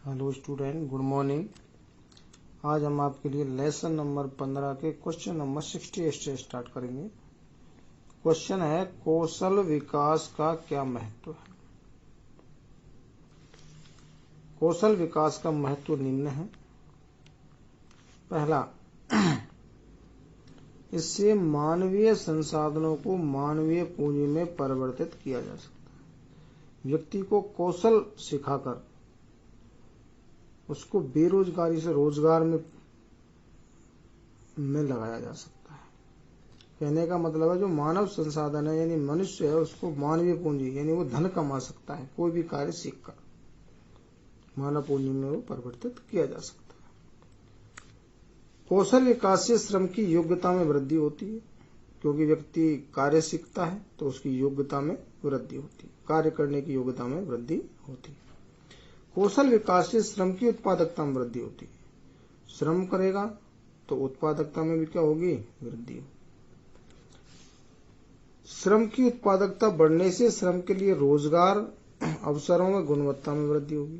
Hello student, good morning. आज हम आपके लिए लेसन नंबर 15 के क्वेश्चन नंबर 68 से स्टार्ट करेंगे। क्वेश्चन है, कौशल विकास का क्या महत्व है। कौशल विकास का महत्व निम्न है। पहला, इससे मानवीय संसाधनों को मानवीय पूंजी में परिवर्तित किया जा सकता है। व्यक्ति को कौशल सिखाकर उसको बेरोजगारी से रोजगार में लगाया जा सकता है। कहने का मतलब है, जो मानव संसाधन है यानी मनुष्य है, उसको मानवीय पूंजी यानी वो धन कमा सकता है। कोई भी कार्य सीखकर मानव पूंजी में वो परिवर्तित किया जा सकता है। कौशल विकास से श्रम की योग्यता में वृद्धि होती है, क्योंकि व्यक्ति कार्य सीखता है तो उसकी योग्यता में वृद्धि होती है, कार्य करने की योग्यता में वृद्धि होती है। कौशल विकास से श्रम की उत्पादकता में वृद्धि होती है। श्रम करेगा तो उत्पादकता में भी क्या होगी, वृद्धि होगी। श्रम की उत्पादकता बढ़ने से श्रम के लिए रोजगार अवसरों में गुणवत्ता में वृद्धि होगी।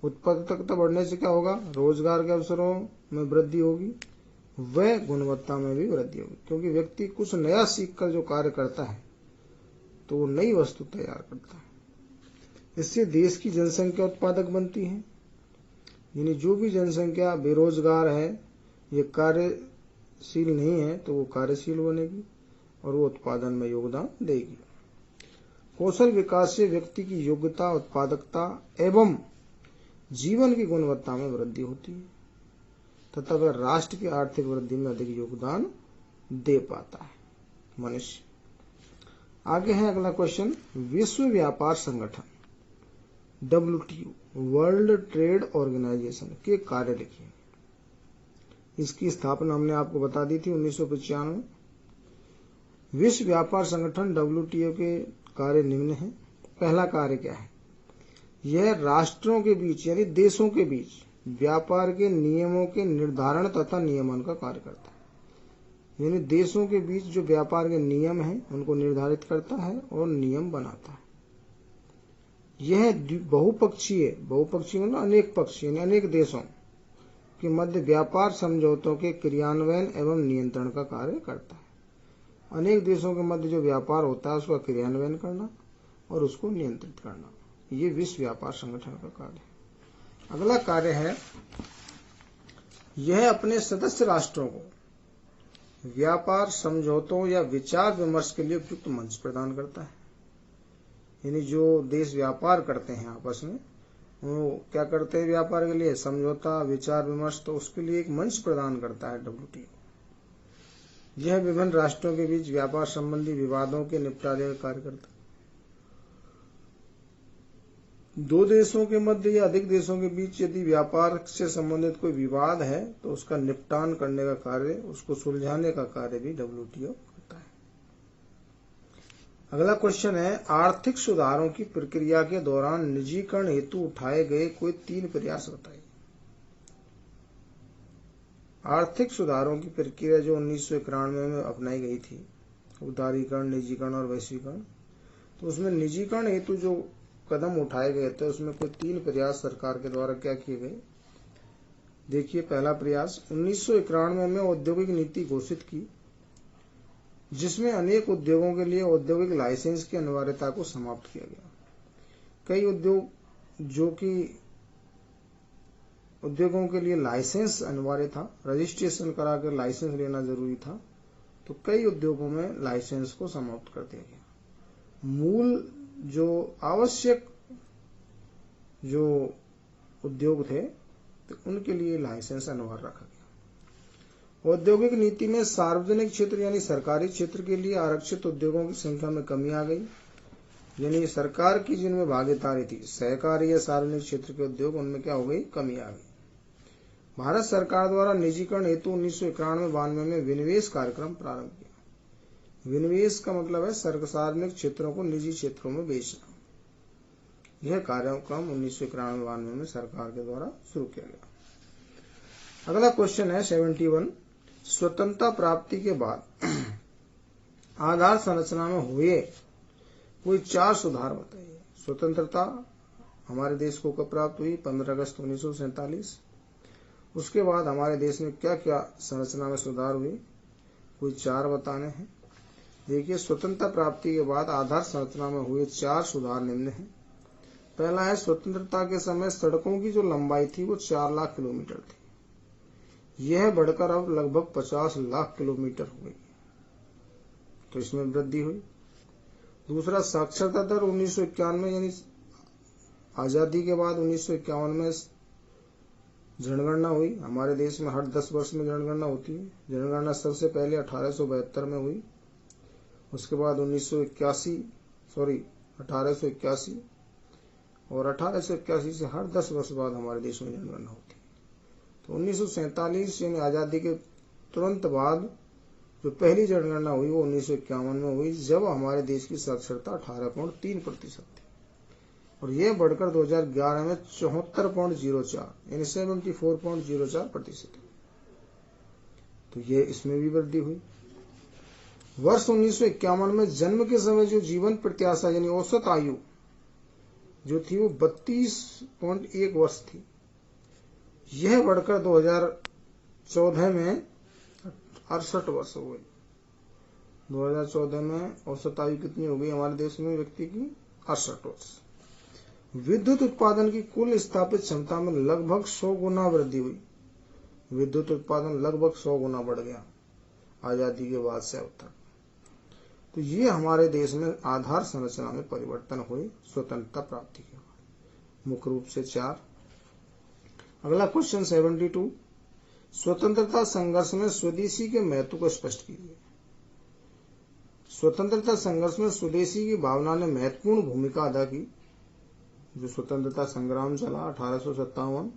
उत्पादकता बढ़ने से क्या होगा, रोजगार के अवसरों में वृद्धि होगी, वह गुणवत्ता में भी वृद्धि होगी। क्योंकि व्यक्ति कुछ नया सीखकर जो कार्य करता है तो वो नई वस्तु तैयार करता है। इससे देश की जनसंख्या उत्पादक बनती है, यानी जो भी जनसंख्या बेरोजगार है, ये कार्यशील नहीं है, तो वो कार्यशील बनेगी और वो उत्पादन में योगदान देगी। कौशल विकास से व्यक्ति की योग्यता, उत्पादकता एवं जीवन की गुणवत्ता में वृद्धि होती है तथा वह राष्ट्र की आर्थिक वृद्धि में अधिक योगदान दे पाता है मनुष्य। आगे है अगला क्वेश्चन, विश्व व्यापार संगठन WTO वर्ल्ड ट्रेड ऑर्गेनाइजेशन के कार्य लिखिए। इसकी स्थापना हमने आपको बता दी थी 1995। विश्व व्यापार संगठन WTO के कार्य निम्न है। पहला कार्य क्या है, यह राष्ट्रों के बीच यानी देशों के बीच व्यापार के नियमों के निर्धारण तथा नियमन का कार्य करता है। यानी देशों के बीच जो व्यापार के नियम हैं उनको निर्धारित करता है और नियम बनाता है। यह बहुपक्षीय मतलब अनेक पक्षीय यानी अनेक देशों के मध्य व्यापार समझौतों के क्रियान्वयन एवं नियंत्रण का कार्य करता है। अनेक देशों के मध्य जो व्यापार होता है उसका क्रियान्वयन करना और उसको नियंत्रित करना, ये विश्व व्यापार संगठन का कार्य है। अगला कार्य है, यह अपने सदस्य राष्ट्रों को व्यापार समझौतों या विचार विमर्श के लिए उपयुक्त मंच प्रदान करता है। यानी जो देश व्यापार करते हैं आपस में, वो क्या करते हैं व्यापार के लिए, समझौता, विचार विमर्श, तो उसके लिए एक मंच प्रदान करता है WTO। यह विभिन्न राष्ट्रों के बीच व्यापार संबंधी विवादों के निपटारे का कार्य करता है। दो देशों के मध्य या अधिक देशों के बीच यदि व्यापार से संबंधित कोई विवाद है तो उसका निपटान करने का कार्य, उसको सुलझाने का कार्य भी WTO करता है। अगला क्वेश्चन है, आर्थिक सुधारों की प्रक्रिया के दौरान निजीकरण हेतु उठाए गए कोई 3 प्रयास बताइए। आर्थिक सुधारों की प्रक्रिया जो 1991 में अपनाई गई थी, उदारीकरण, निजीकरण और वैश्वीकरण, तो उसमें निजीकरण हेतु जो कदम उठाए गए थे उसमें कोई 3 प्रयास सरकार के द्वारा क्या किए गए। देखिए, पहला प्रयास 1991 में औद्योगिक नीति घोषित की, जिसमें अनेक उद्योगों के लिए औद्योगिक लाइसेंस की अनिवार्यता को समाप्त किया गया। कई उद्योगों के लिए लाइसेंस अनिवार्य था, रजिस्ट्रेशन कराकर लाइसेंस लेना जरूरी था, तो कई उद्योगों में लाइसेंस को समाप्त कर दिया गया। मूल जो आवश्यक जो उद्योग थे तो उनके लिए लाइसेंस अनिवार्य रखा गया। औद्योगिक नीति में सार्वजनिक क्षेत्र यानी सरकारी क्षेत्र के लिए आरक्षित उद्योगों की संख्या में कमी आ गई। यानी सरकार की जिनमें भागीदारी थी, सहकारी या सार्वजनिक क्षेत्र के उद्योग, उनमें क्या हो गई, कमी आ गई। भारत सरकार द्वारा निजीकरण हेतु 1991-92 में विनिवेश कार्यक्रम प्रारंभ किया। विनिवेश का मतलब है सार्वजनिक क्षेत्रों को निजी क्षेत्रों में बेचना। यह कार्यक्रम 1991-92 में सरकार के द्वारा शुरू किया गया। अगला क्वेश्चन है 71, स्वतंत्रता प्राप्ति के बाद आधार संरचना में हुए कोई 4 सुधार बताइए। स्वतंत्रता हमारे देश को कब प्राप्त हुई? 15 अगस्त 1947। उसके बाद हमारे देश में क्या क्या संरचना में सुधार हुए? कोई 4 बताने हैं। देखिए, स्वतंत्रता प्राप्ति के बाद आधार संरचना में हुए 4 सुधार निम्न हैं। पहला है, स्वतंत्रता के समय सड़कों की जो लंबाई थी वो 4 लाख किलोमीटर थी। यह बढ़कर अब लगभग 50 लाख किलोमीटर हो गई, तो इसमें वृद्धि हुई। दूसरा, साक्षरता दर 1991 यानी आजादी के बाद 1951 में जनगणना हुई। हमारे देश में हर 10 वर्ष में जनगणना होती है। जनगणना सबसे पहले 1872 में हुई। उसके बाद 1881 और 1881 से हर 10 वर्ष बाद हमारे देश में जनगणना होती है। तो 1947 यानी आजादी के तुरंत बाद जो पहली जनगणना हुई वो 1951 में हुई, जब हमारे देश की साक्षरता 18.3% थी, और यह बढ़कर 2011 में 74.04 यानी 74.04%। तो ये इसमें भी वृद्धि हुई। वर्ष 1951 में जन्म के समय जो जीवन प्रत्याशा यानी औसत आयु जो थी वो 32.1 वर्ष थी। यह बढ़कर 2014 में 68 वर्ष हो गई। 2014 में औसत आयु कितनी हो गई हमारे देश में व्यक्ति की? 68 वर्ष। विद्युत उत्पादन की कुल स्थापित क्षमता में लगभग 100 गुना वृद्धि हुई। विद्युत उत्पादन लगभग 100 गुना बढ़ गया आजादी के बाद से अब तक। तो ये हमारे देश में आधार संरचना में परिवर्तन हुए स्वतंत्रता प्राप्ति के बाद, मुख्य रूप से 4। अगला क्वेश्चन 72, स्वतंत्रता संघर्ष में स्वदेशी के महत्व को स्पष्ट कीजिए। स्वतंत्रता संघर्ष में स्वदेशी की भावना ने महत्वपूर्ण भूमिका अदा की। जो स्वतंत्रता संग्राम चला 1857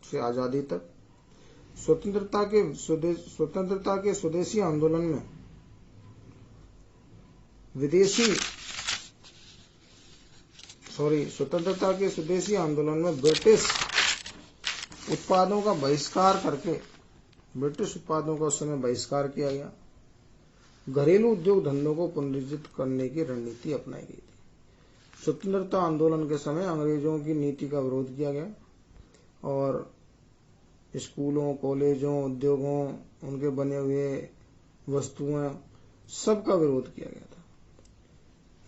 से आजादी तक, स्वतंत्रता के स्वदेशी आंदोलन में स्वतंत्रता के स्वदेशी आंदोलन में ब्रिटिश उत्पादों का बहिष्कार करके ब्रिटिश उत्पादों का उस समय बहिष्कार किया गया। घरेलू उद्योग धंधों को पुनर्जीवित करने की रणनीति अपनाई गई थी। स्वतंत्रता आंदोलन के समय अंग्रेजों की नीति का विरोध किया गया और स्कूलों, कॉलेजों, उद्योगों, उनके बने हुए वस्तुएं सबका विरोध किया गया था।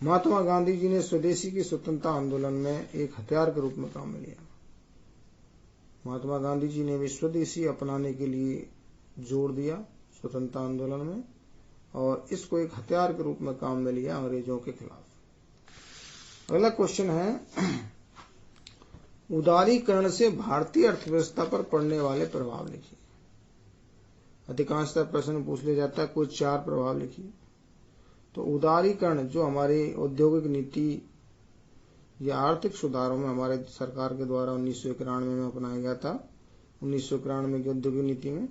महात्मा गांधी जी ने स्वदेशी की स्वतंत्रता आंदोलन में एक हथियार के रूप में काम में लिया। महात्मा गांधी जी ने भी स्वदेशी अपनाने के लिए जोर दिया स्वतंत्रता आंदोलन में, और इसको एक हथियार के रूप में काम में लिया अंग्रेजों के खिलाफ। अगला क्वेश्चन है, उदारीकरण से भारतीय अर्थव्यवस्था पर पड़ने वाले प्रभाव लिखिए। अधिकांशतः प्रश्न पूछ लिया जाता है, कोई 4 प्रभाव लिखिए। तो उदारीकरण जो हमारी औद्योगिक नीति या आर्थिक सुधारों में हमारे सरकार के द्वारा 1991 में अपनाया गया था, 1991 की औद्योगिक नीति में,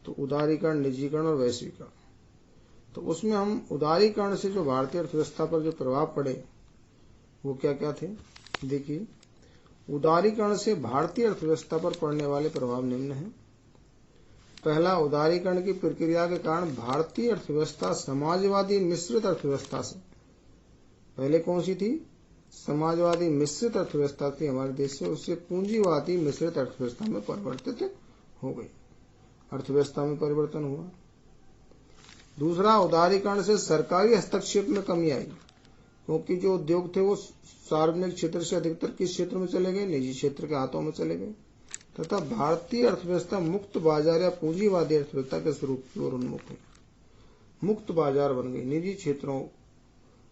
तो उदारीकरण, निजीकरण और वैश्वीकरण। तो उसमें हम उदारीकरण से जो भारतीय अर्थव्यवस्था पर जो प्रभाव पड़े वो क्या क्या थे? देखिए, उदारीकरण से भारतीय अर्थव्यवस्था पर पड़ने वाले प्रभाव निम्न हैं। पहला, उदारीकरण की प्रक्रिया के कारण भारतीय अर्थव्यवस्था समाजवादी मिश्रित अर्थव्यवस्था से, पहले कौन सी थी? समाजवादी मिश्रित अर्थव्यवस्था थी हमारे देश से, उससे पूंजीवादी मिश्रित अर्थव्यवस्था में परिवर्तित हो गई। अर्थव्यवस्था में परिवर्तन हुआ। दूसरा, उदारीकरण से सरकारी हस्तक्षेप में कमी आई, क्योंकि जो उद्योग थे वो सार्वजनिक क्षेत्र से अधिकतर किस क्षेत्र में चले गए? निजी क्षेत्र के हाथों में चले गए, तथा भारतीय अर्थव्यवस्था मुक्त बाजार या पूंजीवादी अर्थव्यवस्था के स्वरूप की ओर उन्मुख हुई। मुक्त बाजार बन गई। निजी क्षेत्रों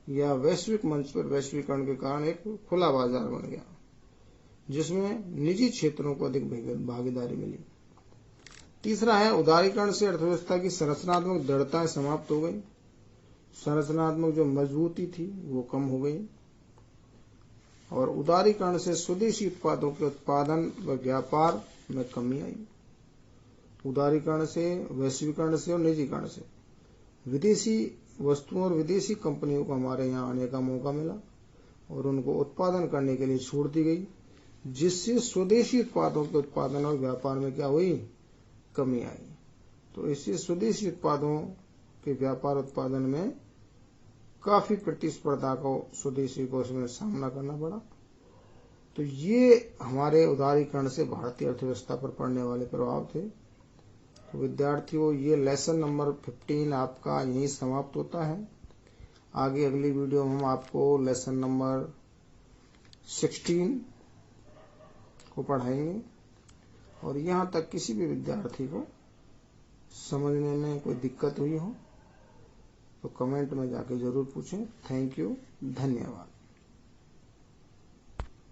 या वैश्विक मंच पर वैश्वीकरण के कारण एक खुला बाजार बन गया, जिसमें निजी क्षेत्रों को अधिक भागीदारी मिली। तीसरा है, उदारीकरण से अर्थव्यवस्था की संरचनात्मक दृढ़ताएं समाप्त हो गई। संरचनात्मक जो मजबूती थी वो कम हो गई, और उदारीकरण से स्वदेशी उत्पादों के उत्पादन व व्यापार में कमी आई। उदारीकरण से, वैश्वीकरण से और निजीकरण से विदेशी वस्तुओं और विदेशी कंपनियों को हमारे यहाँ आने का मौका मिला और उनको उत्पादन करने के लिए छूट दी गई, जिससे स्वदेशी उत्पादों के उत्पादन और व्यापार में क्या हुई? कमी आई। तो इससे स्वदेशी उत्पादों के व्यापार उत्पादन में काफी प्रतिस्पर्धा को स्वदेशी को उसमें सामना करना पड़ा। तो ये हमारे उदारीकरण से भारतीय अर्थव्यवस्था पर पड़ने वाले प्रभाव थे। तो विद्यार्थियों, ये लेसन नंबर 15 आपका यहीं समाप्त होता है। आगे अगली वीडियो में हम आपको लेसन नंबर 16 को पढ़ाएंगे। और यहाँ तक किसी भी विद्यार्थी को समझने में कोई दिक्कत हुई हो तो कमेंट में जाके जरूर पूछें। थैंक यू, धन्यवाद।